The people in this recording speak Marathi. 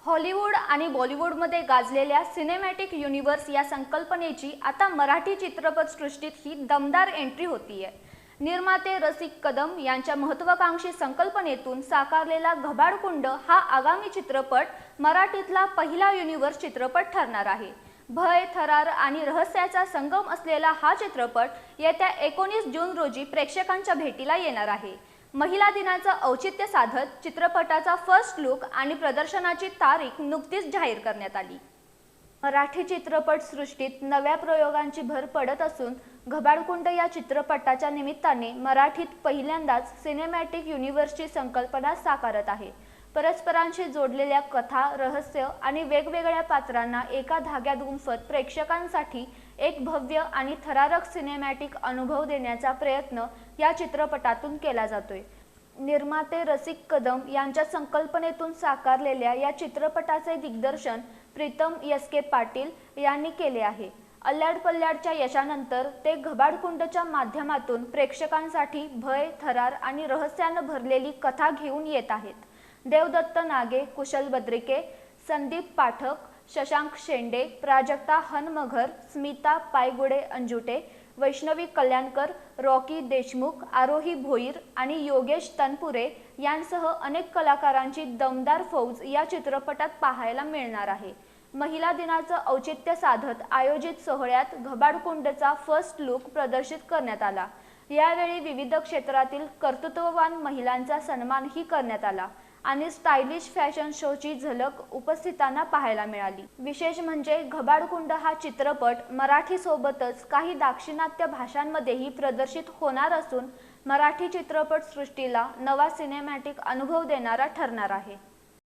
हॉलिवूड आणि बॉलिवूडमध्ये गाजलेल्या सिनेमॅटिक युनिव्हर्स या संकल्पनेची आता मराठी चित्रपटसृष्टीत ही दमदार एंट्री होतीये। निर्माते रसिक कदम यांच्या महत्त्वाकांक्षी संकल्पनेतून साकारलेला घबाडकुंड हा आगामी चित्रपट मराठीतला पहिला युनिव्हर्स चित्रपट ठरणार आहे। भय, थरार आणि रहस्याचा संगम असलेला हा चित्रपट येत्या 19 जून रोजी प्रेक्षकांच्या भेटीला येणार आहे। महिला दिनाचं औचित्य साधत चित्रपटाचा फर्स्ट लुक आणि प्रदर्शनाची तारीख नुकतीच जाहीर करण्यात आली। मराठी चित्रपट सृष्टीत नव्या प्रयोगांची भर पडत असून घबाडकुंड या चित्रपटाच्या निमित्ताने मराठीत पहिल्यांदाच सिनेमॅटिक युनिव्हर्सची संकल्पना साकारत आहे। परस्परांशी जोडलेल्या कथा, रहस्य आणि वेगवेगळ्या पात्रांना एका धाग्यात गुंफत प्रेक्षकांसाठी एक भव्य आणि थरारक सिनेमॅटिक अनुभव देण्याचा प्रयत्न या चित्रपटातून केला जातोय। निर्माते रसिक कदम यांच्या संकल्पनेतून साकारलेल्या या चित्रपटाचे दिग्दर्शन प्रीतम एस.के. पाटील यांनी केले आहे। अल्लाड पल्लाडच्या यशानंतर ते घबाडकुंडच्या माध्यमातून प्रेक्षकांसाठी भय, थरार आणि रहस्यानं भरलेली कथा घेऊन येत आहेत। देवदत्त नागे, कुशल बद्रिके, संदीप पाठक, शशांक शेंडे, प्राजक्ता हनमघर, स्मिता पायगुडे अंजुटे, वैष्णवी कल्याणकर, रॉकी देशमुख, आरोही भोईर आणि योगेश तनपुरे यांसह अनेक कलाकारांची दमदार फौज या चित्रपटात पाहायला मिळणार आहे। महिला दिनाचं औचित्य साधत आयोजित सोहळ्यात घबाडकुंडचा फर्स्ट लुक प्रदर्शित करण्यात आला। यावेळी विविध क्षेत्रातील कर्तृत्ववान महिलांचा सन्मानही करण्यात आला आणि स्टायलिश फॅशन शोची झलक उपस्थितांना पाहायला मिळाली। विशेष म्हणजे घबाडकुंड हा चित्रपट मराठी सोबतच काही दाक्षिणात्य भाषांमध्येही प्रदर्शित होणार असून मराठी चित्रपट सृष्टीला नवा सिनेमॅटिक अनुभव देणारा ठरणार आहे।